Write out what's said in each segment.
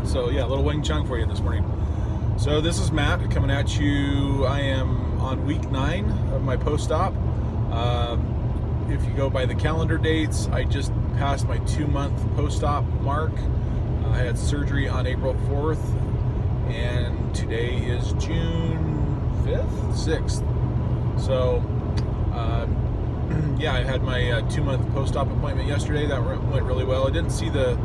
So yeah, a little Wing Chun for you this morning. So this is Matt coming at you. I am on week 9 of my post-op. If you go by the calendar dates, I just passed my 2-month post-op mark. I had surgery on April 4th, and today is June 5th, 6th. So yeah, I had my 2-month post-op appointment yesterday. That went really well. I didn't see the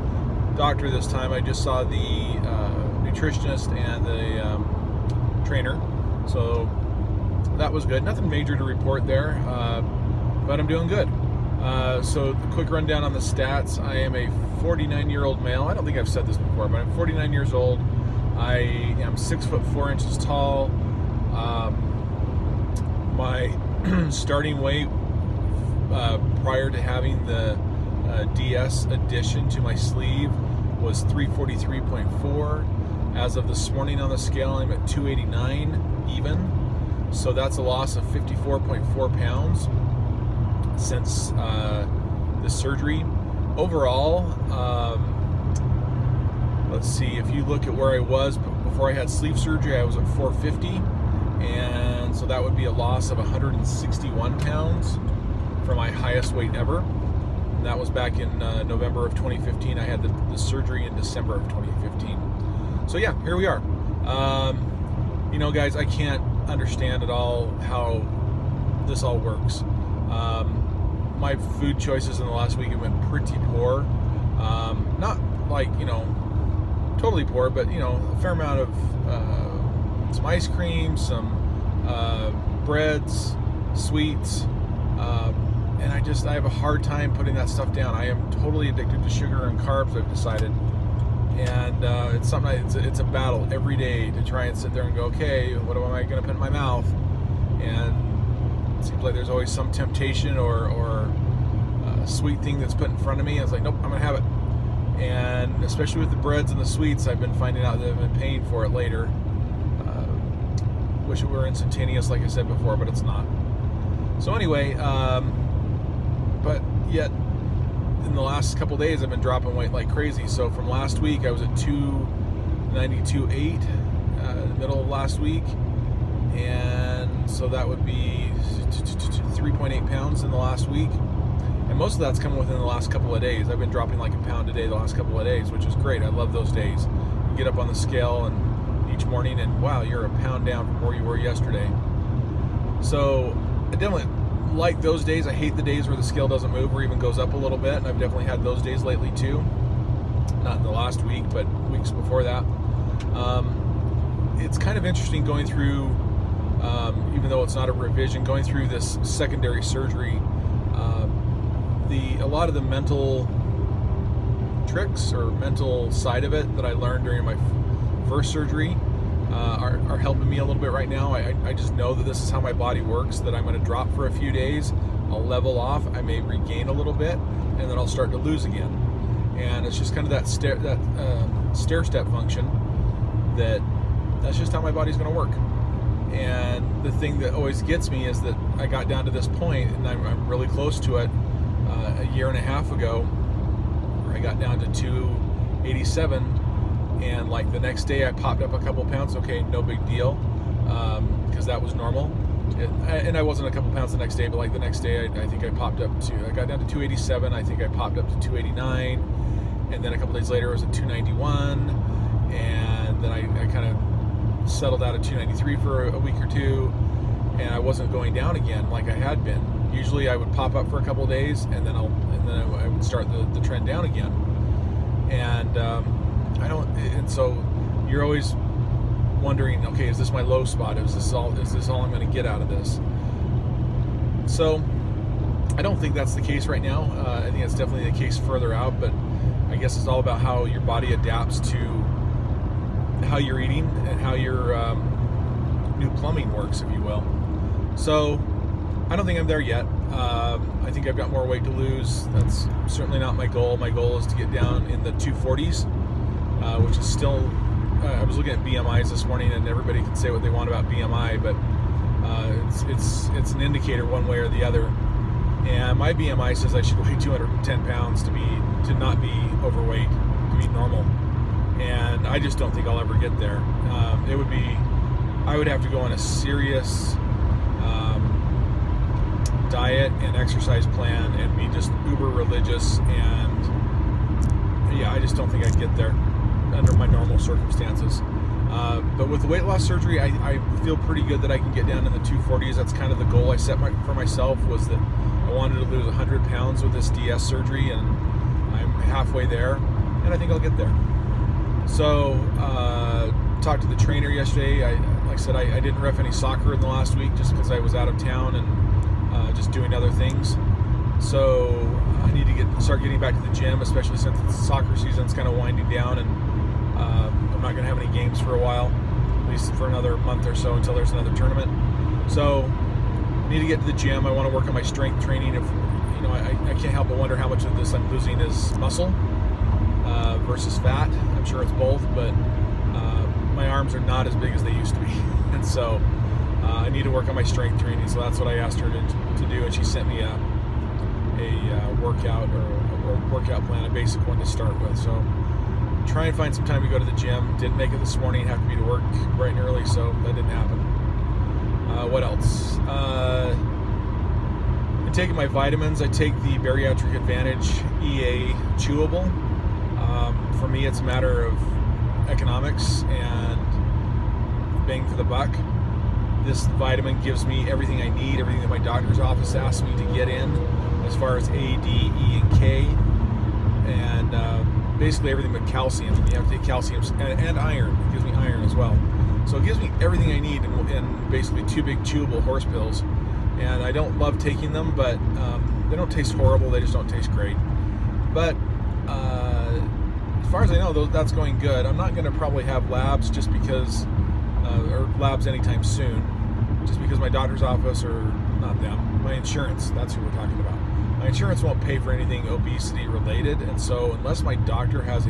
doctor this time. I just saw the nutritionist and the trainer. So that was good. Nothing major to report there, but I'm doing good. So a quick rundown on the stats. I am a 49-year-old male. I don't think I've said this before, but I'm 49 years old. I am 6 foot 4 inches tall. My starting weight prior to having the DS addition to my sleeve was 343.4. As of this morning on the scale, I'm at 289 even. So that's a loss of 54.4 pounds since the surgery. Overall, let's see, if you look at where I was before I had sleeve surgery, I was at 450, and so that would be a loss of 161 pounds for my highest weight ever. And that was back in November of 2015. I had the surgery in December of 2015. So yeah, here we are. You know, guys, I can't understand at all how this all works. My food choices in the last week have been pretty poor. Not like, you know, totally poor, but, you know, a fair amount of some ice cream, some breads, sweets, and I have a hard time putting that stuff down. I am totally addicted to sugar and carbs, I've decided. And it's something, it's a battle every day to try and sit there and go, okay, what am I going to put in my mouth? And it seems like there's always some temptation or sweet thing that's put in front of me. I was like, nope, I'm going to have it. And especially with the breads and the sweets, I've been finding out that I've been paying for it later. Wish it were instantaneous, like I said before, but it's not. So anyway, but yet in the last couple days I've been dropping weight like crazy. So from last week I was at 292.8 the middle of last week, and so that would be 3.8 pounds in the last week, and most of that's come within the last couple of days. I've been dropping like a pound a day the last couple of days, which is great. I love those days. You get up on the scale and each morning and wow, you're a pound down from where you were yesterday. So I definitely like those days. I hate the days where the scale doesn't move or even goes up a little bit, and I've definitely had those days lately too. Not in the last week, but weeks before that. It's kind of interesting going through, even though it's not a revision, going through this secondary surgery. A lot of the mental tricks or mental side of it that I learned during my first surgery are helping me a little bit right now. I just know that this is how my body works, that I'm going to drop for a few days, I'll level off, I may regain a little bit, and then I'll start to lose again. And it's just kind of that stair-step function that's just how my body's going to work. And the thing that always gets me is that I got down to this point, and I'm really close to it, a year and a half ago, where I got down to 287, and like the next day I popped up a couple pounds. Okay, no big deal, because that was normal. And I wasn't a couple pounds the next day, but like the next day I think I got down to 287. I think I popped up to 289, and then a couple days later it was at 291, and then I kind of settled out at 293 for a week or two, and I wasn't going down again like I had been. Usually I would pop up for a couple of days, and then I would start the trend down again. And and so you're always wondering, okay, is this my low spot? Is this all I'm going to get out of this? So I don't think that's the case right now. I think it's definitely the case further out, but I guess it's all about how your body adapts to how you're eating and how your new plumbing works, if you will. So I don't think I'm there yet. I think I've got more weight to lose. That's certainly not my goal. My goal is to get down in the 240s, which is still, I was looking at BMIs this morning, and everybody can say what they want about BMI, but it's an indicator one way or the other. And my BMI says I should weigh 210 pounds to not be overweight, to be normal. And and I just don't think I'll ever get there. I would have to go on a serious diet and exercise plan and be just uber religious, and yeah, I just don't think I'd get there under my normal circumstances. But with the weight loss surgery, I feel pretty good that I can get down in the 240s. That's kind of the goal I set for myself, was that I wanted to lose 100 pounds with this DS surgery, and I'm halfway there, and I think I'll get there. So, talked to the trainer yesterday. Like I said, I didn't ref any soccer in the last week just because I was out of town and just doing other things. So I need to start getting back to the gym, especially since the soccer season's kind of winding down, and I'm not going to have any games for a while, at least for another month or so until there's another tournament. So I need to get to the gym. I want to work on my strength training. If I can't help but wonder how much of this I'm losing is muscle versus fat. I'm sure it's both, but my arms are not as big as they used to be, and so I need to work on my strength training. So that's what I asked her to do, and she sent me a workout or a workout plan, a basic one to start with. So try and find some time to go to the gym. Didn't make it this morning. Have to be to work bright and early, so that didn't happen. What else? I'm taking my vitamins. I take the Bariatric Advantage EA chewable. For me, it's a matter of economics and bang for the buck. This vitamin gives me everything I need, everything that my doctor's office asked me to get in, as far as A, D, E, and K, and basically everything but calcium. You have to take calcium and iron. It gives me iron as well. So it gives me everything I need in basically 2 big chewable horse pills. And I don't love taking them, but they don't taste horrible. They just don't taste great. But as far as I know, that's going good. I'm not going to probably have labs just because, or labs anytime soon, just because my doctor's office, or not them, my insurance, that's who we're talking about. My insurance won't pay for anything obesity related, and so unless my doctor has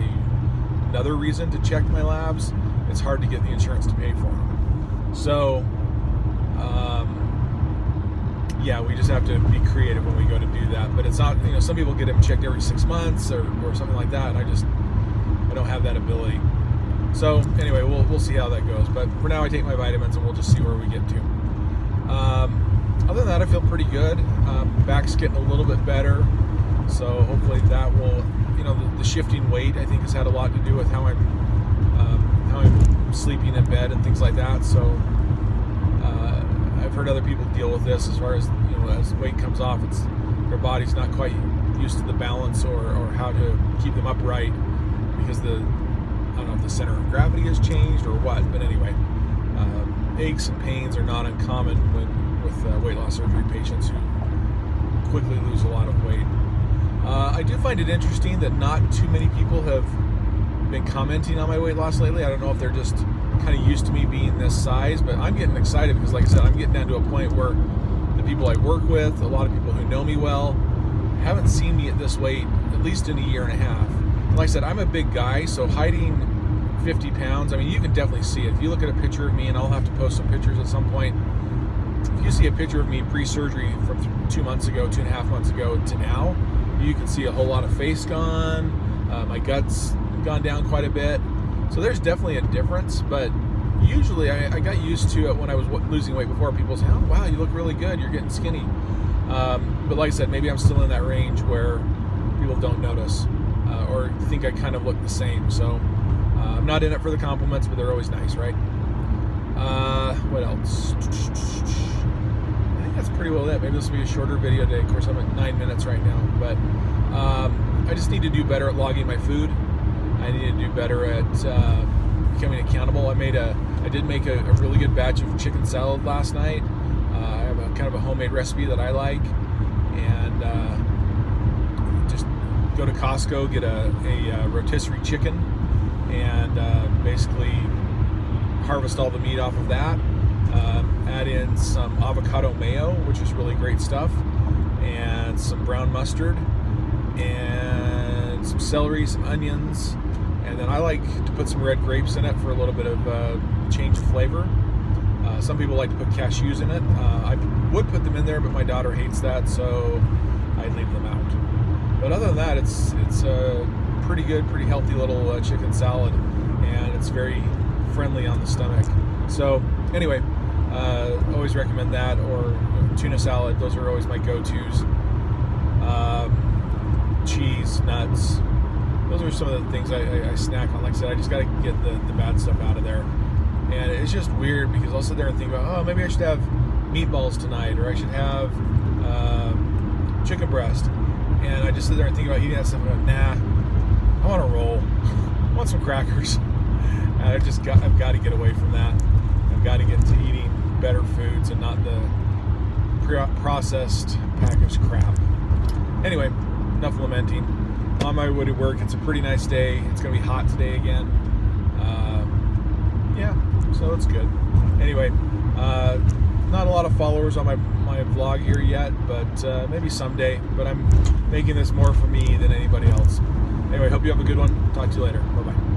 another reason to check my labs, it's hard to get the insurance to pay for them. So, yeah, we just have to be creative when we go to do that. But it's not, some people get them checked every 6 months or something like that, and I don't have that ability. So anyway, we'll see how that goes. But for now, I take my vitamins, and we'll just see where we get to. Other than that, I feel pretty good. Back's getting a little bit better, so hopefully that will, the shifting weight, I think, has had a lot to do with how I'm sleeping in bed and things like that. So I've heard other people deal with this as far as, as weight comes off, their body's not quite used to the balance or how to keep them upright because I don't know if the center of gravity has changed or what, but anyway, aches and pains are not uncommon with weight loss surgery patients who quickly lose a lot of weight. I do find it interesting that not too many people have been commenting on my weight loss lately. I don't know if they're just kind of used to me being this size, but I'm getting excited because, like I said, I'm getting down to a point where the people I work with, a lot of people who know me well, haven't seen me at this weight at least in a year and a half. And like I said, I'm a big guy, so hiding 50 pounds, I mean, you can definitely see it. If you look at a picture of me, and I'll have to post some pictures at some point, if you see a picture of me pre-surgery from 2.5 months ago to now, you can see a whole lot of face gone, my gut's gone down quite a bit. So there's definitely a difference, but usually I got used to it when I was losing weight before. People say, oh, wow, you look really good, you're getting skinny. But like I said, maybe I'm still in that range where people don't notice or think I kind of look the same. So I'm not in it for the compliments, but they're always nice, right? What else? I think that's pretty well it. Maybe this will be a shorter video today. Of course, I'm at 9 minutes right now, but I just need to do better at logging my food. I need to do better at becoming accountable. I did make a really good batch of chicken salad last night. I have a kind of a homemade recipe that I like, and just go to Costco, get a rotisserie chicken, and basically harvest all the meat off of that. Add in some avocado mayo, which is really great stuff, and some brown mustard, and some celery, some onions, and then I like to put some red grapes in it for a little bit of change of flavor. Some people like to put cashews in it. I would put them in there, but my daughter hates that, so I leave them out. But other than that, it's a pretty good, pretty healthy little chicken salad. And it's very friendly on the stomach. So anyway, always recommend that, or tuna salad. Those are always my go-tos. Cheese, nuts. Those are some of the things I snack on. Like I said, I just got to get the bad stuff out of there. And it's just weird because I'll sit there and think about, oh, maybe I should have meatballs tonight, or I should have chicken breast. And I just sit there and think about eating that stuff. And I go, nah, I want a roll. I want some crackers. And I've got to get away from that. I've got to get to eating better foods and not the processed packaged crap. Anyway, enough lamenting. On my way to work. It's a pretty nice day. It's going to be hot today again. Yeah, so it's good. Anyway, not a lot of followers on my vlog here yet, but maybe someday. But I'm making this more for me than anybody else. Anyway, hope you have a good one. Talk to you later. Bye-bye.